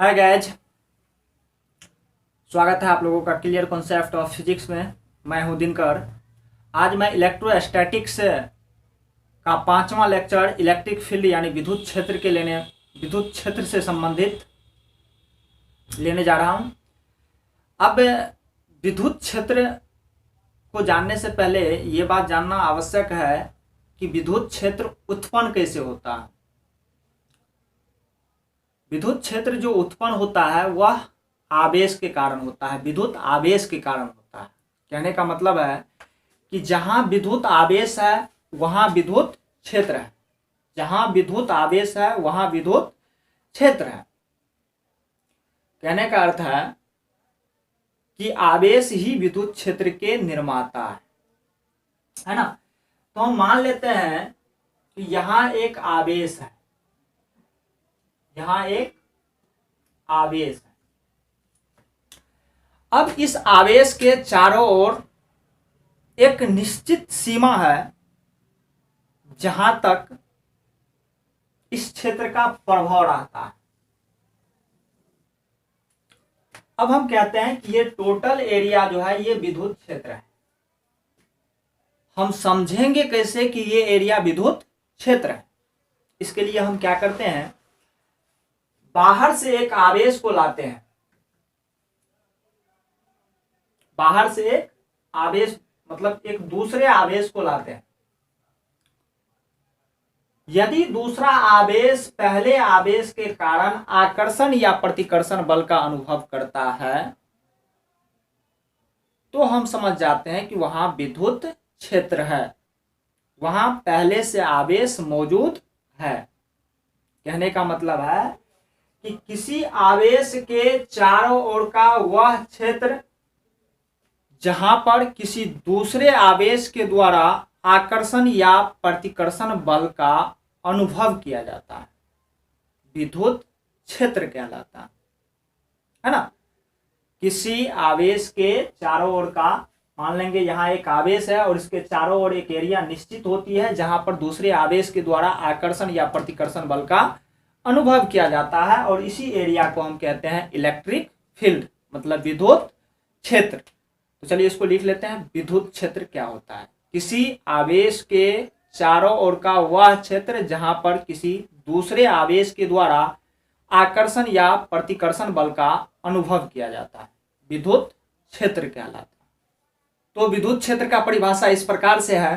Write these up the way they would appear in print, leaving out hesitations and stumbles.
Hi guys, स्वागत है आप लोगों का क्लियर कॉन्सेप्ट ऑफ फिजिक्स में। मैं हूं दिनकर। आज मैं इलेक्ट्रोस्टैटिक्स का 5वां लेक्चर इलेक्ट्रिक फील्ड यानी विद्युत क्षेत्र से संबंधित लेने जा रहा हूं। अब विद्युत क्षेत्र को जानने से पहले ये बात जानना आवश्यक है कि विद्युत क्षेत्र उत्पन्न कैसे होता है। विद्युत क्षेत्र जो उत्पन्न होता है वह आवेश के कारण होता है, विद्युत आवेश के कारण होता है। कहने का मतलब है कि जहां विद्युत आवेश है वहां विद्युत क्षेत्र है, जहां विद्युत आवेश है वहां विद्युत क्षेत्र है। कहने का अर्थ है कि आवेश ही विद्युत क्षेत्र के निर्माता है ना। तो हम मान लेते हैं कि यहां एक आवेश है, यहां एक आवेश है। अब इस आवेश के चारों ओर एक निश्चित सीमा है जहां तक इस क्षेत्र का प्रभाव रहता है। अब हम कहते हैं कि ये टोटल एरिया जो है ये विद्युत क्षेत्र है। हम समझेंगे कैसे कि ये एरिया विद्युत क्षेत्र है। इसके लिए हम क्या करते हैं, बाहर से एक आवेश को लाते हैं। बाहर से एक आवेश मतलब एक दूसरे आवेश को लाते हैं। यदि दूसरा आवेश पहले आवेश के कारण आकर्षण या प्रतिकर्षण बल का अनुभव करता है तो हम समझ जाते हैं कि वहां विद्युत क्षेत्र है, वहां पहले से आवेश मौजूद है। कहने का मतलब है कि किसी आवेश के चारों ओर का वह क्षेत्र जहां पर किसी दूसरे आवेश के द्वारा आकर्षण या प्रतिकर्षण बल का अनुभव किया जाता है विद्युत क्षेत्र कहलाता है ना। किसी आवेश के चारों ओर का, मान लेंगे यहां एक आवेश है और इसके चारों ओर एक एरिया निश्चित होती है जहां पर दूसरे आवेश के द्वारा आकर्षण या प्रतिकर्षण बल का अनुभव किया जाता है, और इसी एरिया को हम कहते हैं इलेक्ट्रिक फील्ड मतलब विद्युत क्षेत्र। तो चलिए इसको लिख लेते हैं। विद्युत क्षेत्र क्या होता है? किसी आवेश के चारों ओर का वह क्षेत्र जहां पर किसी दूसरे आवेश के द्वारा आकर्षण या प्रतिकर्षण बल का अनुभव किया जाता है, विद्युत क्षेत्र कहलाता है। तो विद्युत क्षेत्र का परिभाषा इस प्रकार से है,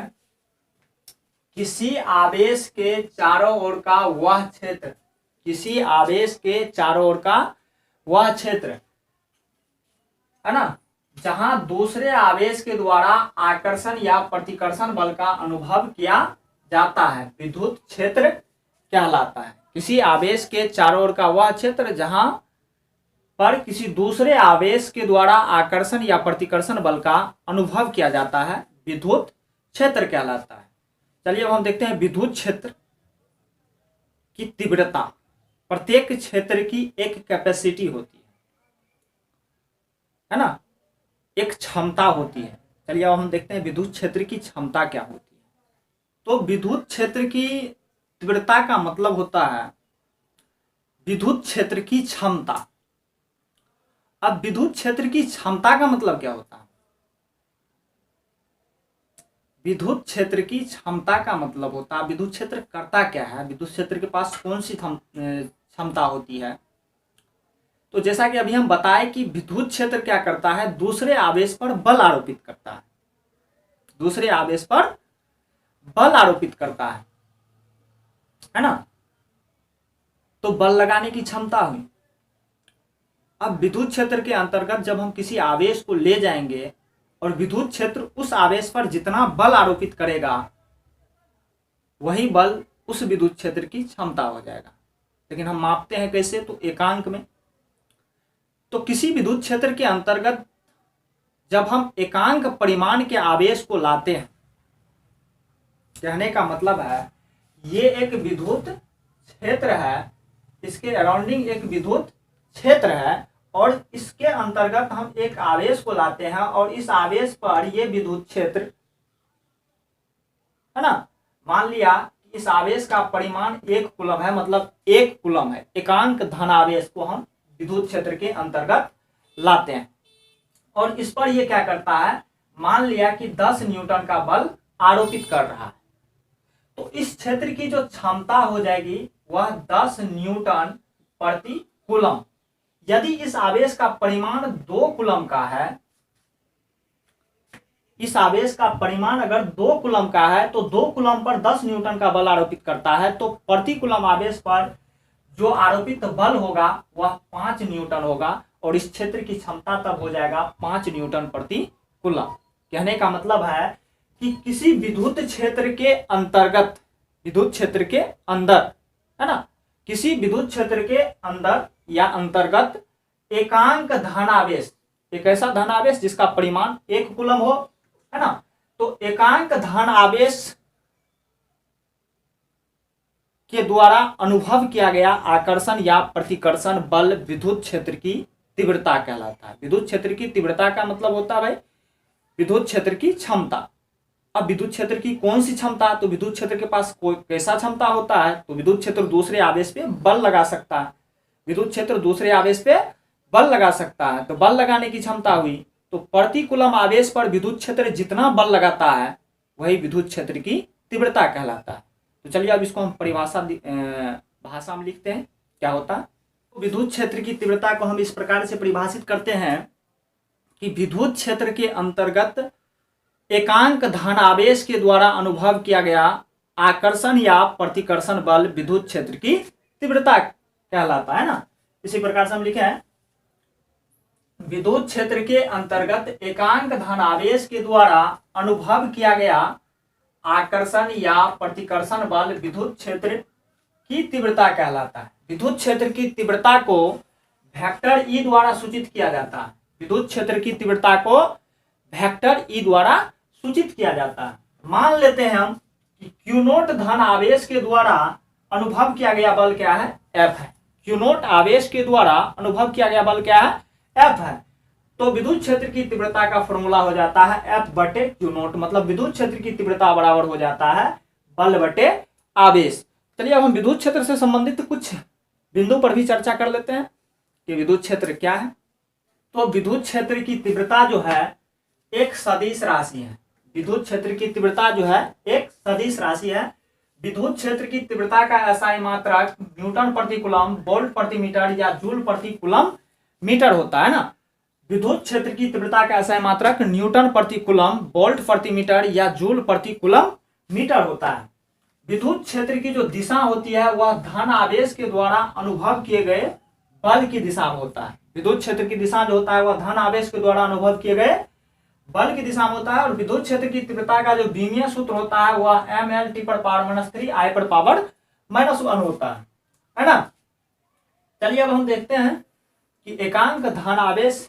किसी आवेश के चारों ओर का वह क्षेत्र, किसी आवेश के चारों ओर का वह क्षेत्र है ना, जहां दूसरे आवेश के द्वारा आकर्षण या प्रतिकर्षण बल का अनुभव किया जाता है, विद्युत क्षेत्र कहलाता है। किसी आवेश के चारों ओर का वह क्षेत्र जहां पर किसी दूसरे आवेश के द्वारा आकर्षण या प्रतिकर्षण बल का अनुभव किया जाता है, विद्युत क्षेत्र कहलाता है। चलिए अब हम देखते हैं विद्युत क्षेत्र की तीव्रता। प्रत्येक क्षेत्र की एक कैपेसिटी होती है ना, एक क्षमता होती है। चलिए अब हम देखते हैं विद्युत क्षेत्र की क्षमता क्या होती है। तो विद्युत क्षेत्र की तीव्रता का मतलब होता है विद्युत क्षेत्र की क्षमता। अब विद्युत क्षेत्र की क्षमता का मतलब क्या होता है? विद्युत क्षेत्र की क्षमता का मतलब होता है विद्युत क्षेत्र करता क्या है, विद्युत क्षेत्र के पास कौन सी क्षमता होती है। तो जैसा कि अभी हम बताएं कि विद्युत क्षेत्र क्या करता है, दूसरे आवेश पर बल आरोपित करता है, दूसरे आवेश पर बल आरोपित करता है ना। तो बल लगाने की क्षमता हुई। अब विद्युत क्षेत्र के अंतर्गत जब हम किसी आवेश को ले जाएंगे और विद्युत क्षेत्र उस आवेश पर जितना बल आरोपित करेगा वही बल उस विद्युत क्षेत्र की क्षमता हो जाएगा। लेकिन हम मापते हैं कैसे? तो एकांक में। तो किसी विद्युत क्षेत्र के अंतर्गत जब हम एकांक परिमाण के आवेश को लाते हैं, कहने का मतलब है ये एक विद्युत क्षेत्र है, इसके अराउंडिंग एक विद्युत क्षेत्र है और इसके अंतर्गत हम एक आवेश को लाते हैं और इस आवेश पर ये विद्युत क्षेत्र है ना, मान लिया कि इस आवेश का परिमाण 1 कूलम है, मतलब 1 कूलम है, एकांक धनावेश को हम विद्युत क्षेत्र के अंतर्गत लाते हैं। और इस पर ये क्या करता है, मान लिया कि 10 न्यूटन का बल आरोपित कर रहा है, तो इस क्षेत्र की जो क्षमता हो जाएगी वह 10 न्यूटन प्रति कूलम। यदि इस आवेश का परिमाण 2 कूलम का है, इस आवेश का परिमाण अगर 2 कूलम का है तो 2 कूलम पर 10 न्यूटन का बल आरोपित करता है, तो प्रति कूलम आवेश पर जो आरोपित बल होगा वह 5 न्यूटन होगा, और इस क्षेत्र की क्षमता तब हो जाएगा 5 न्यूटन प्रति कूलम। कहने का मतलब है कि किसी विद्युत क्षेत्र के अंतर्गत, विद्युत क्षेत्र के अंदर, है ना, किसी विद्युत क्षेत्र के अंदर या अंतर्गत एकांक धनावेश, एक ऐसा धनावेश जिसका परिमाण 1 कूलम हो, है ना, तो एकांक धनावेश के द्वारा अनुभव किया गया आकर्षण या प्रतिकर्षण बल विद्युत क्षेत्र की तीव्रता कहलाता है। विद्युत क्षेत्र की तीव्रता का मतलब होता है भाई विद्युत क्षेत्र की क्षमता। अब विद्युत क्षेत्र की कौन सी क्षमता, तो विद्युत क्षेत्र के पास कोई कैसा क्षमता होता है, तो विद्युत क्षेत्र दूसरे आवेश पे बल लगा सकता है, विद्युत क्षेत्र दूसरे आवेश पे बल लगा सकता है, तो बल लगाने की क्षमता हुई, तो प्रति कूलम आवेश पर विद्युत क्षेत्र जितना बल लगाता है वही विद्युत क्षेत्र की तीव्रता कहलाता है। तो चलिए अब इसको हम परिभाषा भाषा में लिखते हैं, क्या होता है। तो विद्युत क्षेत्र की तीव्रता को हम इस प्रकार से परिभाषित करते हैं कि विद्युत क्षेत्र के अंतर्गत एकांक धनावेश के द्वारा अनुभव किया गया आकर्षण या प्रतिकर्षण बल विद्युत क्षेत्र की तीव्रता कहलाता है ना। इसी प्रकार से हम लिखे हैं विद्युत क्षेत्र के अंतर्गत एकांक धनावेश के द्वारा अनुभव किया गया आकर्षण या प्रतिकर्षण बल विद्युत क्षेत्र की तीव्रता कहलाता है। विद्युत क्षेत्र की तीव्रता को वेक्टर ई द्वारा सूचित किया जाता है। विद्युत क्षेत्र की तीव्रता को वेक्टर ई द्वारा सूचित किया जाता है। मान लेते हैं हम कि क्यू नोट धन आवेश के द्वारा अनुभव किया गया बल क्या है, एफ है। क्यू नोट आवेश के द्वारा अनुभव किया गया बल क्या है, एफ है। तो विद्युत क्षेत्र की तीव्रता का फॉर्मूला हो जाता है एफ बटे क्यू नोट, मतलब विद्युत क्षेत्र की तीव्रता बराबर हो जाता है बल बटे आवेश। चलिए अब हम विद्युत क्षेत्र से संबंधित कुछ बिंदु पर भी चर्चा कर लेते हैं कि विद्युत क्षेत्र क्या है। तो विद्युत क्षेत्र की तीव्रता जो है एक सदिश राशि है। विद्युत क्षेत्र की तीव्रता जो है एक सदिश राशि है। विद्युत क्षेत्र की तीव्रता का एसआई मात्रक न्यूटन प्रति कूलम, वोल्ट प्रति मीटर या जूल प्रति कूलम मीटर होता है ना। विद्युत क्षेत्र की तीव्रता का एसआई मात्रक न्यूटन प्रति कूलम, वोल्ट प्रति मीटर या जूल प्रति कूलम मीटर होता है। विद्युत क्षेत्र की जो दिशा होती है वह धन आवेश के द्वारा अनुभव किए गए बल की दिशा में होता है। विद्युत क्षेत्र की दिशा जो होता है वह धन आवेश के द्वारा अनुभव किए गए बल की दिशा में होता है। और विद्युत क्षेत्र की तीव्रता का जो बीमीय सूत्र होता है वह mLT पर पावर -3 I पर पावर -1 होता है ना। चलिए अब हम देखते हैं कि एकांक धन आवेश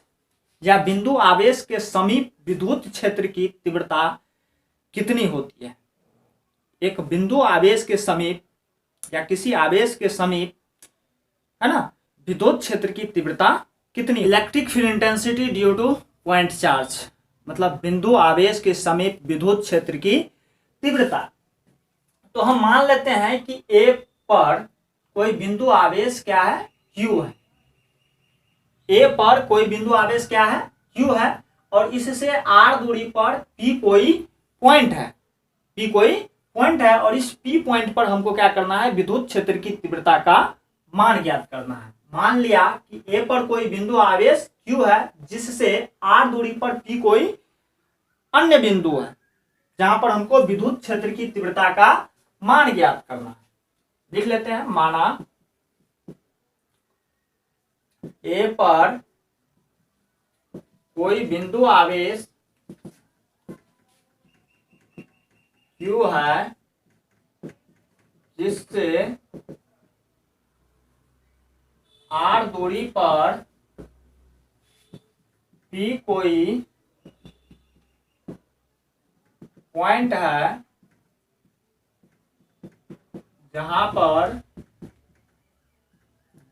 या बिंदु आवेश के समीप विद्युत क्षेत्र की तीव्रता कितनी होती है। एक बिंदु आवेश के समीप या किसी आवेश के समीप, है ना, विद्युत क्षेत्र की तीव्रता कितनी। Electric field intensity due two point charge, मतलब बिंदु आवेश के समीप विद्युत क्षेत्र की तीव्रता। तो हम मान लेते हैं कि ए पर कोई बिंदु आवेश क्या है, क्यू है। ए पर कोई बिंदु आवेश क्या है, क्यू है, और इससे आर दूरी पर पी कोई पॉइंट है, पी कोई पॉइंट है, और इस पी पॉइंट पर हमको क्या करना है, विद्युत क्षेत्र की तीव्रता का मान ज्ञात करना है। मान लिया कि ए पर कोई बिंदु आवेश क्यू है जिससे आर दूरी पर पी कोई अन्य बिंदु है जहां पर हमको विद्युत क्षेत्र की तीव्रता का मान ज्ञात करना है। लिख लेते हैं, माना ए पर कोई बिंदु आवेश क्यू है जिससे आर दूरी पर पी कोई पॉइंट है जहां पर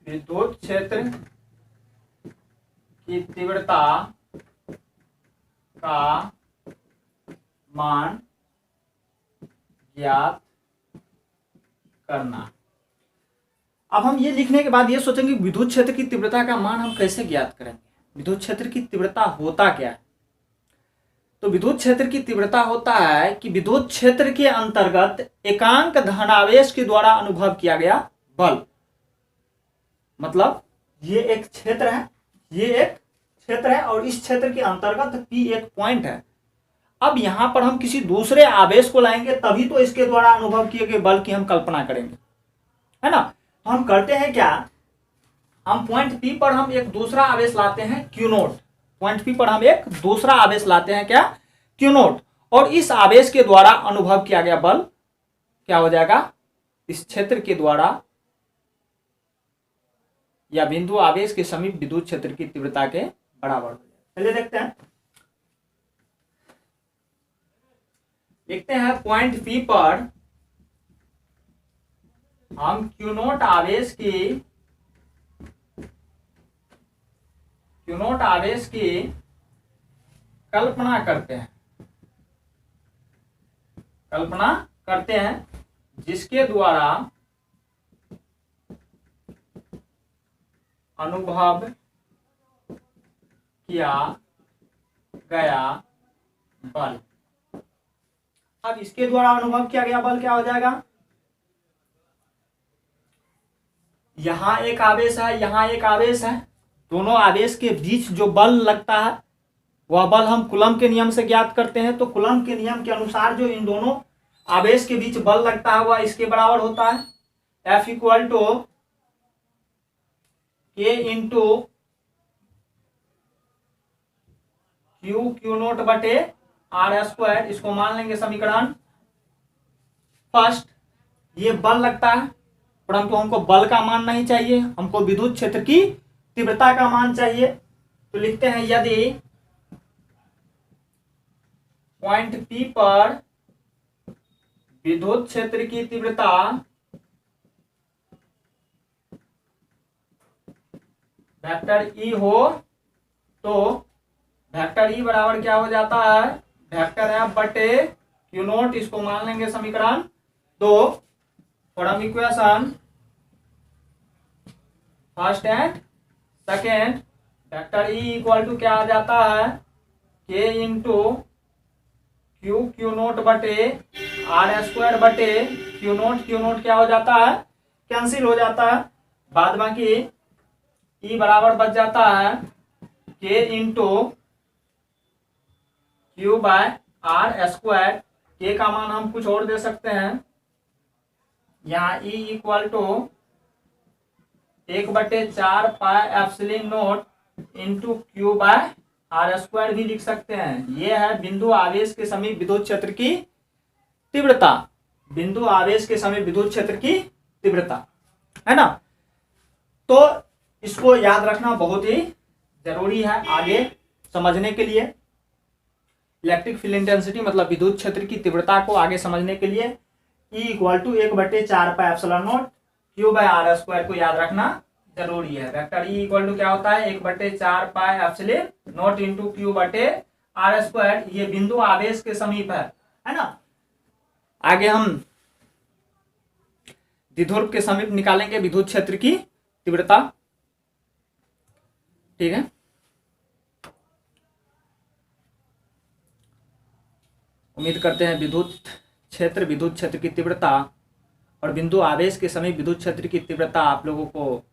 विद्युत क्षेत्र की तीव्रता का मान ज्ञात करना। अब हम ये लिखने के बाद ये सोचेंगे विद्युत क्षेत्र की तीव्रता का मान हम कैसे ज्ञात करेंगे, विद्युत क्षेत्र की तीव्रता होता क्या है। तो विद्युत क्षेत्र की तीव्रता होता है कि विद्युत क्षेत्र के अंतर्गत एकांक धनावेश के द्वारा अनुभव किया गया बल। मतलब ये एक क्षेत्र है, ये एक क्षेत्र है और इस क्षेत्र के अंतर्गत P एक पॉइंट है। अब यहां पर हम किसी दूसरे आवेश को लाएंगे तभी तो इसके द्वारा अनुभव किए गए बल की हम कल्पना करेंगे, है ना। तो हम करते हैं क्या, हम पॉइंट P पर हम एक दूसरा आवेश लाते हैं Q नोट। पॉइंट P पर हम एक दूसरा आवेश लाते हैं क्या, Q नोट, और इस आवेश के द्वारा अनुभव किया गया बल क्या हो जाएगा, इस क्षेत्र के द्वारा या बिंदु आवेश के समीप विद्युत क्षेत्र की तीव्रता के बराबर हो जाएगा। चलिए देखते हैं, लिखते हैं पॉइंट P पर हम Q नोट आवेश की कल्पना करते हैं जिसके द्वारा अनुभव किया गया बल। अब इसके द्वारा अनुभव किया गया बल क्या हो जाएगा, यहां एक आवेश है, यहां एक आवेश है, दोनों आवेश के बीच जो बल लगता है वह बल हम कूलम के नियम से ज्ञात करते हैं। तो कूलम के नियम के अनुसार जो इन दोनों आवेश के बीच बल लगता है वह इसके बराबर होता है, F equal to K into q nought बटे आर स्क्वायर। इसको मान लेंगे समीकरण फर्स्ट। ये बल लगता है परंतु हमको बल का मान नहीं चाहिए, हमको विद्युत क्षेत्र की तीव्रता का मान चाहिए। तो लिखते हैं यदि पॉइंट P पर विद्युत क्षेत्र की तीव्रता वेक्टर E हो तो वेक्टर E बराबर क्या हो जाता है, वेक्टर F बटे क्यू नोट। इसको मान लेंगे समीकरण 2 from equation first and second. Vector E equal to क्या आ जाता है, K इंटू क्यू नोट बटे आर स्क्वायर बटे क्यू नोट क्या हो जाता है, कैंसिल हो जाता है। बाद बाकी E बराबर बच जाता है K into q by R square. K का मान हम कुछ और दे सकते हैं, यहाँ E equal to 1/4 pi epsilon nought into q by R square भी लिख सकते हैं। यह है बिंदु आवेश के समीप विद्युत क्षेत्र की तीव्रता, बिंदु आवेश के समीप विद्युत क्षेत्र की तीव्रता, है ना। तो इसको याद रखना बहुत ही जरूरी है आगे समझने के लिए। इलेक्ट्रिक फील्ड इंटेंसिटी मतलब विद्युत क्षेत्र की तीव्रता को आगे समझने के लिए E equal to 1/4 pi epsilon nought q by R square को याद रखना जरूरी है। वेक्टर E इक्वल टू क्या होता है, 1/4 pi epsilon nought into Q बटे आर स्क्वायर। ये बिंदु आवेश के समीप है ना। आगे हम द्विध्रुव के समीप निकालेंगे विद्युत क्षेत्र की तीव्रता, ठीक है। उम्मीद करते हैं विद्युत क्षेत्र की तीव्रता और बिंदु आवेश के समीप विद्युत क्षेत्र की तीव्रता आप लोगों को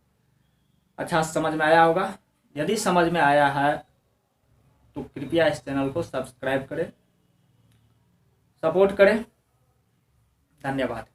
अच्छा समझ में आया होगा। यदि समझ में आया है तो कृपया इस चैनल को सब्सक्राइब करें, सपोर्ट करें। धन्यवाद।